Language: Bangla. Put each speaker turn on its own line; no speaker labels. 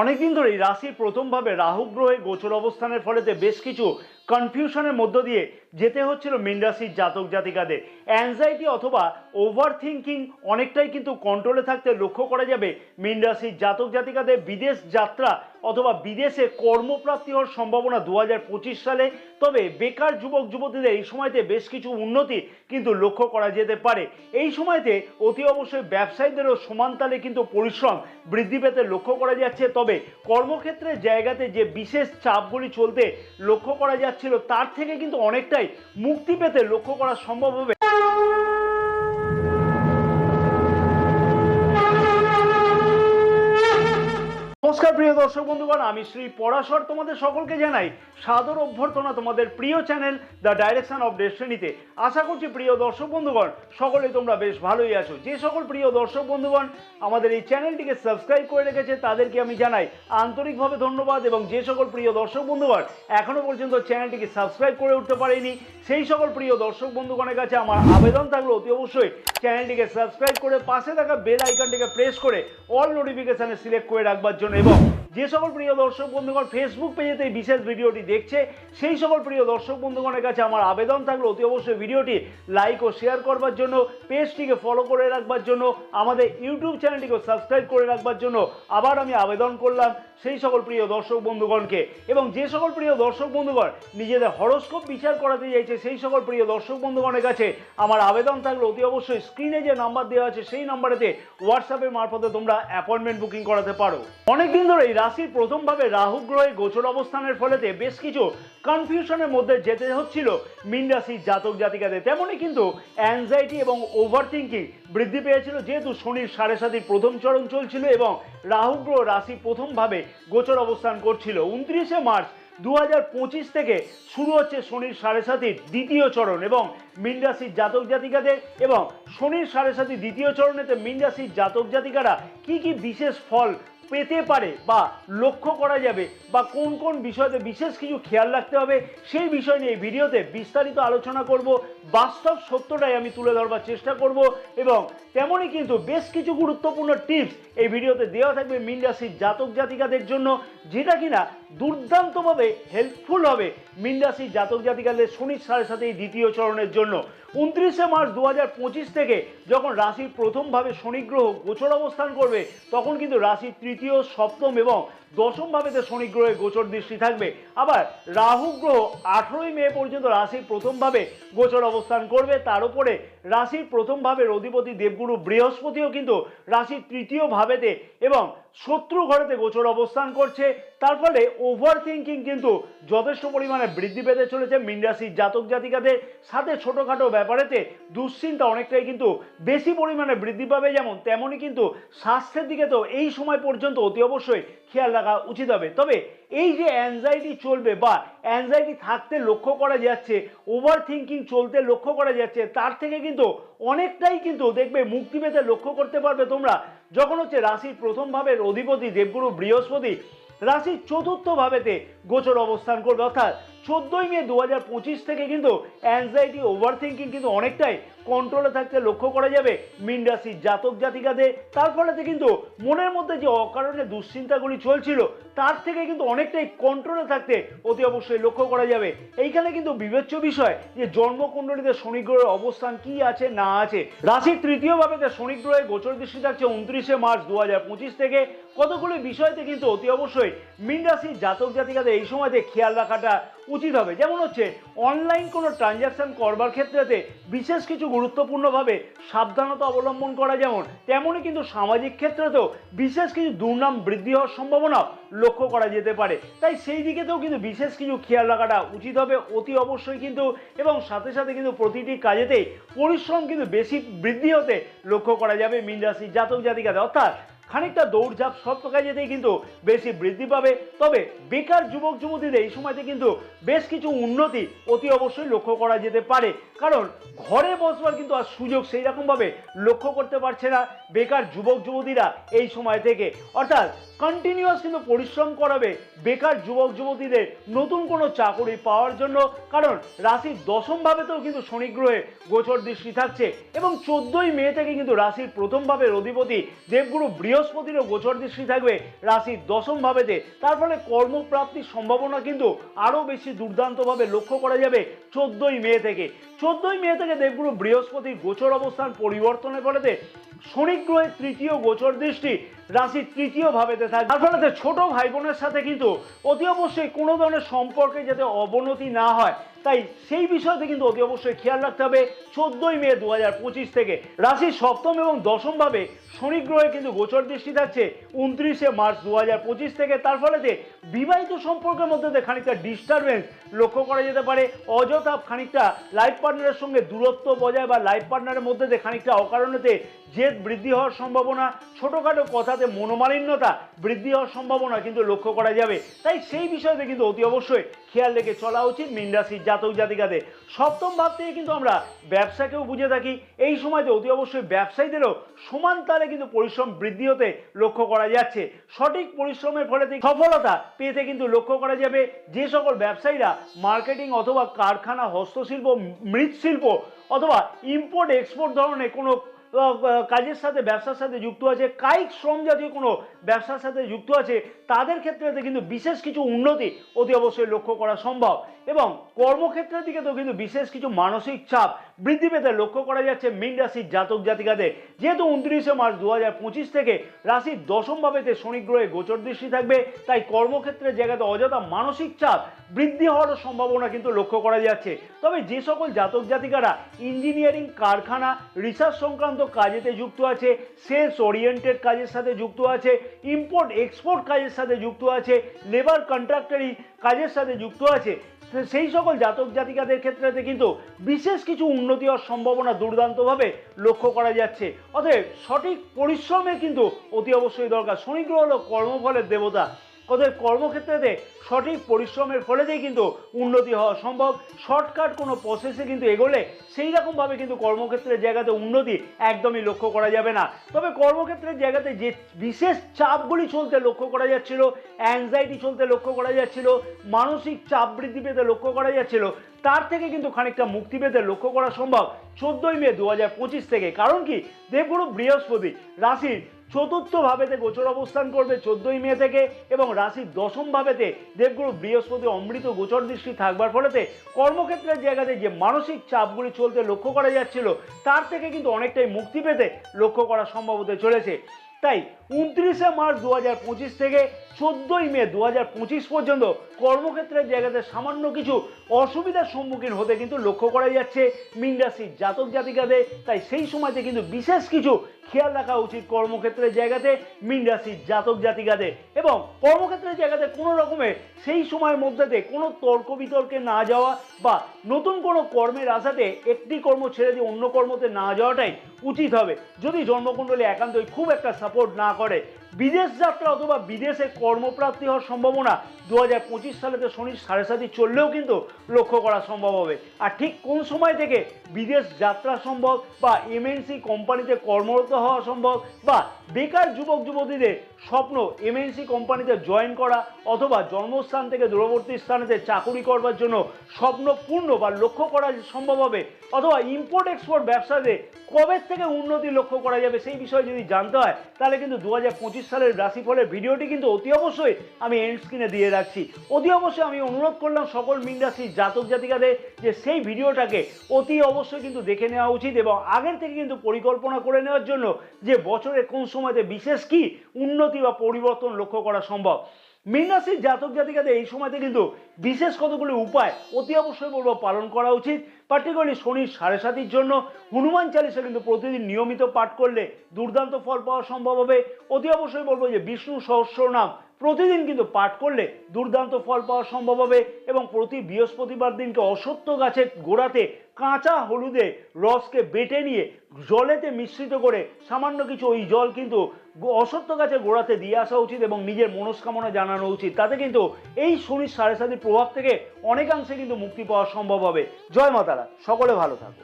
অনেকদিন ধরেই রাশির প্রথমভাবে রাহু গ্রহে গোচর অবস্থানের ফলেতে বেশ কিছু কনফিউশনের মধ্য দিয়ে যেতে হচ্ছিল মীন রাশির জাতক জাতিকাদের। অ্যাংজাইটি অথবা ওভার থিঙ্কিং অনেকটাই কিন্তু কন্ট্রোলে থাকতে লক্ষ্য করা যাবে মীন রাশির জাতক জাতিকাদের বিদেশ যাত্রা অথবা বিদেশে কর্মপ্রাপ্তি হওয়ার সম্ভাবনা 2025 সালে। তবে বেকার যুবক যুবতীদের এই সময়তে বেশ কিছু উন্নতি কিন্তু লক্ষ্য করা যেতে পারে। এই সময়তে অতি অবশ্যই ব্যবসায়ীদেরও সমানতালে কিন্তু পরিশ্রম বৃদ্ধি পেতে লক্ষ্য করা যাচ্ছে। তবে কর্মক্ষেত্রের জায়গাতে যে বিশেষ চাপগুলি চলতে লক্ষ্য করা যাচ্ছিল তার থেকে কিন্তু অনেকটাই মুক্তি পেতে লক্ষ্য করা সম্ভব হবে। নমস্কার প্রিয় দর্শক বন্ধুগণ, আমি শ্রী পরাশর তোমাদের সকলকে জানাই সাদর অভ্যর্থনা তোমাদের প্রিয় চ্যানেল দ্য ডাইরেকশন অফ ডেস্টিনিতে। আশা করছি প্রিয় দর্শক বন্ধুগণ সকলেই তোমরা বেশ ভালোই আছো। যে সকল প্রিয় দর্শক বন্ধুগণ আমাদের এই চ্যানেলটিকে সাবস্ক্রাইব করে রেখেছে তাদেরকে আমি জানাই আন্তরিকভাবে ধন্যবাদ, এবং যে সকল প্রিয় দর্শক বন্ধুগণ এখনো পর্যন্ত চ্যানেলটিকে সাবস্ক্রাইব করে উঠতে পারেনি সেই সকল প্রিয় দর্শক বন্ধুগণের কাছে আমার আবেদন থাকলো অতি অবশ্যই চ্যানেলটিকে সাবস্ক্রাইব করে পাশে থাকা বেল আইকনটিকে প্রেস করে অল নোটিফিকেশনে সিলেক্ট করে রাখবার জন্য, এবং যে সকল প্রিয় দর্শক বন্ধুগণ ফেসবুক পেজেতে এই বিশেষ ভিডিওটি দেখছে সেই সকল প্রিয় দর্শক বন্ধুগণের কাছে আমার আবেদন থাকলো অতি অবশ্যই ভিডিওটি লাইক ও শেয়ার করবার জন্য, পেজটিকে ফলো করে রাখবার জন্য, আমাদের ইউটিউব চ্যানেলটিকে সাবস্ক্রাইব করে রাখবার জন্য আবার আমি আবেদন করলাম সেই সকল প্রিয় দর্শক বন্ধুগণকে। এবং যে সকল প্রিয় দর্শক বন্ধুগণ নিজেদের হরোস্কোপ বিচার করাতে চাইছে সেই সকল প্রিয় দর্শক বন্ধুগণের কাছে আমার আবেদন থাকলো অতি অবশ্যই স্ক্রিনে যে নাম্বার দেওয়া আছে সেই নাম্বারেতে হোয়াটসঅ্যাপের মারফতে তোমরা অ্যাপয়েন্টমেন্ট বুকিং করাতে পারো। অনেকদিন ধরেই রাশির প্রথমভাবে রাহু গ্রহে গোচর অবস্থানের ফলেতে বেশ কিছু কনফিউশনের মধ্যে যেতে হচ্ছিল মীন রাশির জাতক জাতিকাদের। তেমনই কিন্তু অ্যাংজাইটি এবং ওভার থিঙ্কিং বৃদ্ধি পেয়েছিল, যেহেতু শনির 7.5 প্রথম চরণ চলছিল এবং রাহু গ্রহ রাশি প্রথমভাবে গোচর অবস্থান করছিল। 29শে মার্চ 2025 থেকে শুরু হচ্ছে শনির 7.5 দ্বিতীয় চরণ, এবং মীন রাশির জাতক জাতিকাদের এবং শনির 7.5 দ্বিতীয় চরণেতে মীন রাশির জাতক জাতিকারা কি কি বিশেষ ফল পেতে পারে বা লক্ষ্য করা যাবে বা কোন কোন বিষয়তে বিশেষ কিছু খেয়াল রাখতে হবে সেই বিষয় নিয়ে এই ভিডিওতে বিস্তারিত আলোচনা করব। বাস্তব সত্যটাই আমি তুলে ধরবার চেষ্টা করব, এবং তেমনই কিন্তু বেশ কিছু গুরুত্বপূর্ণ টিপস এই ভিডিওতে দেওয়া থাকবে মীন রাশির জাতক জাতিকাদের জন্য, যেটা কিনা দুর্দান্তভাবে হেল্পফুল হবে মীন রাশির জাতক জাতিকাদের শনির 7.5 দ্বিতীয় চরণের জন্য। 29শে মার্চ 2025 থেকে যখন রাশির প্রথমভাবে শনি গ্রহ গোচর অবস্থান করবে তখন কিন্তু রাশির তৃতীয়, সপ্তম এবং দশম ভাবেতে শনি গ্রহের গোচর দৃষ্টি থাকবে। আবার রাহু গ্রহ 18ই মে পর্যন্ত রাশির প্রথমভাবে গোচর অবস্থান করবে। তার উপরে রাশির প্রথম ভাবের অধিপতি দেবগুরু বৃহস্পতিও কিন্তু রাশির তৃতীয় ভাবেতে এবং শত্রু ঘরেতে গোচর অবস্থান করছে। তার ফলে ওভার থিঙ্কিং কিন্তু যথেষ্ট পরিমাণে বৃদ্ধি পেতে চলেছে মীন রাশির জাতক জাতিকাদের। সাথে ছোটোখাটো ব্যাপারেতে দুশ্চিন্তা অনেকটাই কিন্তু বেশি পরিমাণে বৃদ্ধি পাবে, যেমন তেমনই কিন্তু স্বাস্থ্যের দিকে তো এই সময় পর্যন্ত অতি অবশ্যই খেয়াল রাখা উচিত হবে। তবে এই যে অ্যাংজাইটি চলবে বা অ্যাংজাইটি থাকতে লক্ষ্য করা যাচ্ছে, ওভার থিঙ্কিং চলতে লক্ষ্য করা যাচ্ছে, তার থেকে কিন্তু অনেকটাই কিন্তু দেখবে মুক্তি পেতে লক্ষ্য করতে পারবে তোমরা যখন হচ্ছে রাশির প্রথম ভাবের অধিপতি দেবগুরু বৃহস্পতি রাশির চতুর্থ ভাবেতে গোচর অবস্থান করবে। অর্থাৎ 14ই মে 2025 থেকে কিন্তু অ্যাংজাইটি ওভার থিঙ্কিং কিন্তু অনেকটাই কন্ট্রোলে থাকতে লক্ষ্য করা যাবে মীন রাশির জাতক জাতিকাদের। তার ফলেতে কিন্তু মনের মধ্যে যে অকারণে দুশ্চিন্তাগুলি চলছিল তার থেকে কিন্তু অনেকটাই কন্ট্রোলে থাকতে অতি অবশ্যই লক্ষ্য করা যাবে। এইখানে কিন্তু বিবেচ্য বিষয় যে জন্মকুণ্ডলীতে শনি গ্রহের অবস্থান কি আছে না আছে। রাশির তৃতীয় ভাবেতে শনি গ্রহের গোচর দৃষ্টি থাকছে 29শে মার্চ 2025 থেকে। কতগুলি বিষয়তে কিন্তু অতি অবশ্যই মীন রাশির জাতক জাতিকাদের এই সময়তে খেয়াল রাখাটা উচিত হবে। যেমন হচ্ছে অনলাইন কোনো ট্রানজ্যাকশন করবার ক্ষেত্রেতে বিশেষ কিছু গুরুত্বপূর্ণভাবে সাবধানতা অবলম্বন করা, যেমন তেমনই কিন্তু সামাজিক ক্ষেত্রেতেও বিশেষ কিছু দুর্নাম বৃদ্ধি হওয়ার সম্ভাবনা লক্ষ্য করা যেতে পারে। তাই সেই দিকেতেও কিন্তু বিশেষ কিছু খেয়াল রাখাটা উচিত হবে অতি অবশ্যই কিন্তু, এবং সাথে সাথে কিন্তু প্রতিটি কাজেতেই পরিশ্রম কিন্তু বেশি বৃদ্ধি হতে লক্ষ্য করা যাবে মীন রাশির জাতক জাতিকাদের। অর্থাৎ খানিকটা দৌড়ঝাঁপ সব কাজেতেই কিন্তু বেশি বৃদ্ধি পাবে। তবে বেকার যুবক যুবতীদের এই সময়তে কিন্তু বেশ কিছু উন্নতি অতি অবশ্যই লক্ষ্য করা যেতে পারে, কারণ ঘরে বসবার কিন্তু আর সুযোগ সেই রকমভাবে লক্ষ্য করতে পারছে না বেকার যুবক যুবতীরা এই সময় থেকে। অর্থাৎ কন্টিনিউয়াস কিন্তু পরিশ্রম করাবে বেকার যুবক যুবতীদের নতুন কোনো চাকরি পাওয়ার জন্য, কারণ রাশির দশম ভাবেতেও কিন্তু শনি গ্রহে গোচর দৃষ্টি থাকছে, এবং 14ই মে থেকে কিন্তু রাশির প্রথম ভাবের অধিপতি দেবগুরু বৃহস্পতি বৃহস্পতিরও গোচর দৃষ্টি থাকবে রাশির দশম ভাবেতে। তার ফলে কর্মপ্রাপ্তির সম্ভাবনা কিন্তু আরও বেশি দুর্দান্তভাবে লক্ষ্য করা যাবে 14ই মে থেকে। 14ই মে থেকে দেবগুরু বৃহস্পতির গোচর অবস্থান পরিবর্তনের ফলেতে শনি গ্রহের তৃতীয় গোচর দৃষ্টি রাশির তৃতীয় ভাবেতে থাকে। তার ফলে ছোট ভাই বোনের সাথে কিন্তু অতি অবশ্যই কোনো ধরনের সম্পর্কে যাতে অবনতি না হয়, তাই সেই বিষয়তে কিন্তু অতি অবশ্যই খেয়াল রাখতে হবে 14ই মে 2025 থেকে। রাশির সপ্তম এবং দশম ভাবে শনি গ্রহে কিন্তু গোচর দৃষ্টি থাকছে 29শে মার্চ 2025 থেকে। তার ফলেতে বিবাহিত সম্পর্কের মধ্যে খানিকটা ডিস্টারবেন্স লক্ষ্য করা যেতে পারে। অযথা খানিকটা লাইফ পার্টনারের সঙ্গে দূরত্ব বজায় বা লাইফ পার্টনারের মধ্যে খানিকটা অকারণেতে জেদ বৃদ্ধি হওয়ার সম্ভাবনা, ছোটোখাটো কথাতে মনোমালিন্যতা বৃদ্ধি হওয়ার সম্ভাবনা কিন্তু লক্ষ্য করা যাবে। তাই সেই বিষয়তে কিন্তু অতি অবশ্যই খেয়াল রেখে চলা উচিত মীন রাশির জাতক জাতিকাদের। সপ্তম ভাব থেকে কিন্তু আমরা ব্যবসাকেও বুঝে থাকি। এই সময়তে অতি অবশ্যই ব্যবসায়ীদেরও সমান তালে কিন্তু পরিশ্রম বৃদ্ধি হতে লক্ষ্য করা যাচ্ছে। সঠিক পরিশ্রমের ফলে সফলতা পেতে কিন্তু লক্ষ্য করা যাবে। যে সকল ব্যবসায়ীরা মার্কেটিং অথবা কারখানা, হস্তশিল্প, মৃৎশিল্প অথবা ইম্পোর্ট এক্সপোর্ট ধরনের কোনো কাজের সাথে ব্যবসার সাথে যুক্ত আছে, কায়িক শ্রম জাতীয় কোনো ব্যবসার সাথে যুক্ত আছে, তাদের ক্ষেত্রে কিন্তু বিশেষ কিছু উন্নতি অতি অবশ্যই লক্ষ্য করা সম্ভব। এবং কর্মক্ষেত্রের দিকে তো কিন্তু বিশেষ কিছু মানসিক চাপ বৃদ্ধি পেতে লক্ষ্য করা যাচ্ছে মীন রাশির জাতক জাতিকাদের। যেহেতু 29শে মার্চ 2025 থেকে রাশির দশম ভাবেতে শনি গ্রহে গোচর দৃষ্টি থাকবে, তাই কর্মক্ষেত্রের জায়গাতে অযথা মানসিক চাপ বৃদ্ধি হওয়ার সম্ভাবনা কিন্তু লক্ষ্য করা যাচ্ছে। তবে যে সকল জাতক জাতিকারা ইঞ্জিনিয়ারিং, কারখানা, রিসার্চ সংক্রান্ত কাজেতে যুক্ত আছে, সেলস ওরিয়েন্টেড কাজের সাথে যুক্ত আছে, ইম্পোর্ট এক্সপোর্ট কাজের সাথে যুক্ত আছে, লেবার কন্ট্রাক্টরি কাজের সাথে যুক্ত আছে, সেই সকল জাতক জাতিকাদের ক্ষেত্রে কিন্তু বিশেষ কিছু উন্নতি হওয়ার সম্ভাবনা দুর্দান্তভাবে লক্ষ্য করা যাচ্ছে। অতএব সঠিক পরিশ্রমের কিন্তু অতি অবশ্যই দরকার। শনি গ্রহ হলো কর্মফলের দেবতা। অতএব কর্মক্ষেত্রে সঠিক পরিশ্রমের ফলেতেই কিন্তু উন্নতি হওয়া সম্ভব। শর্টকাট কোনো প্রসেসে কিন্তু এগোলে সেই রকমভাবে কিন্তু কর্মক্ষেত্রের জায়গাতে উন্নতি একদমই লক্ষ্য করা যাবে না। তবে কর্মক্ষেত্রের জায়গাতে যে বিশেষ চাপগুলি চলতে লক্ষ্য করা যাচ্ছিল, অ্যাংজাইটি চলতে লক্ষ্য করা যাচ্ছিল, মানসিক চাপ বৃদ্ধি পেতে লক্ষ্য করা যাচ্ছিল, তার থেকে কিন্তু খানিকটা মুক্তি পেতে লক্ষ্য করা সম্ভব 14ই মে 2025 থেকে। কারণ কি, দেবগুরু বৃহস্পতি রাশির চতুর্থ ভাবেতে গোচর অবস্থান করবে 14ই মে থেকে, এবং রাশির দশম ভাবেতে দেবগুরু বৃহস্পতি অমৃত গোচর দৃষ্টি থাকবার ফলেতে কর্মক্ষেত্রের জায়গাতে যে মানসিক চাপগুলি চলতে লক্ষ্য করা যাচ্ছিল, তার থেকে কিন্তু অনেকটাই মুক্তি পেতে লক্ষ্য করা সম্ভব হতে চলেছে। তাই 29শে মার্চ 2025 থেকে 14ই মে 2025 পর্যন্ত কর্মক্ষেত্রের জায়গাতে সামান্য কিছু অসুবিধার সম্মুখীন হতে কিন্তু লক্ষ্য করা যাচ্ছে মীন রাশির জাতক জাতিকাদের। তাই সেই সময়তে কিন্তু বিশেষ কিছু খেয়াল রাখা উচিত কর্মক্ষেত্রের জায়গাতে মীন রাশির জাতক জাতিকাদের। এবং কর্মক্ষেত্রের জায়গাতে কোনো রকমের সেই সময়ের মধ্যে কোনো তর্ক বিতর্কে না যাওয়া বা নতুন কোনো কর্মের আশাতে একটি কর্ম ছেড়ে দিয়ে অন্য কর্মতে না যাওয়াটাই উচিত হবে, যদি জন্মকুণ্ডলী একান্তই খুব একটা সাপোর্ট না করে। বিদেশ যাত্রা অথবা বিদেশে কর্মপ্রাপ্তি হওয়ার সম্ভাবনা 2025 সালেতে শনির 7.5 চললেও কিন্তু লক্ষ্য করা সম্ভব হবে। আর ঠিক কোন সময় থেকে বিদেশ যাত্রা সম্ভব বা এমএনসি কোম্পানিতে কর্মরত হওয়া সম্ভব বা বেকার যুবক যুবতীদের স্বপ্ন এমএনসি কোম্পানিতে জয়েন করা অথবা জন্মস্থান থেকে দূরবর্তী স্থানেতে চাকুরি করবার জন্য স্বপ্ন পূর্ণ বা লক্ষ্য করা সম্ভব হবে, অথবা ইম্পোর্ট এক্সপোর্ট ব্যবসাতে কবে থেকে উন্নতি লক্ষ্য করা যাবে, সেই বিষয়ে যদি জানতে হয় তাহলে কিন্তু 2025 সালের রাশিফলের ভিডিওটি কিন্তু অতি অবশ্যই আমি এন্ড স্ক্রিনে দিয়ে রাখছি। অতি অবশ্যই আমি অনুরোধ করলাম সকল মীন রাশির জাতক জাতিকাদের যে সেই ভিডিওটাকে অতি অবশ্যই কিন্তু দেখে নেওয়া উচিত এবং আগের থেকে কিন্তু পরিকল্পনা করে নেওয়ার জন্য যে বছরের কোন সময়তে বিশেষ কি উন্নতি বা পরিবর্তন লক্ষ্য করা সম্ভব। মীন রাশির জাতক জাতিকাদের এই সময়তে কিন্তু বিশেষ কতগুলি উপায় অতি অবশ্যই বলবো পালন করা উচিত। পার্টিকুলারলি শনির 7.5 জন্য হনুমান চালিসা কিন্তু প্রতিদিন নিয়মিত পাঠ করলে দুর্দান্ত ফল পাওয়া সম্ভব হবে। অতি অবশ্যই বলবো যে বিষ্ণু সহস্রনাম প্রতিদিন কিন্তু পাঠ করলে দুর্দান্ত ফল পাওয়া সম্ভব হবে। এবং প্রতি বৃহস্পতিবার দিনকে অশ্বত্থ গাছের গোড়াতে কাঁচা হলুদের রসকে বেটে নিয়ে জলেতে মিশ্রিত করে সামান্য কিছু ওই জল কিন্তু অশ্বত্থ গাছের গোড়াতে দিয়ে আসা উচিত এবং নিজের মনস্কামনা জানানো উচিত। তাতে কিন্তু এই শনির 7.5 প্রভাব থেকে অনেকাংশে কিন্তু মুক্তি পাওয়া সম্ভব হবে। জয় মা তারা, সকলে ভালো থাকো।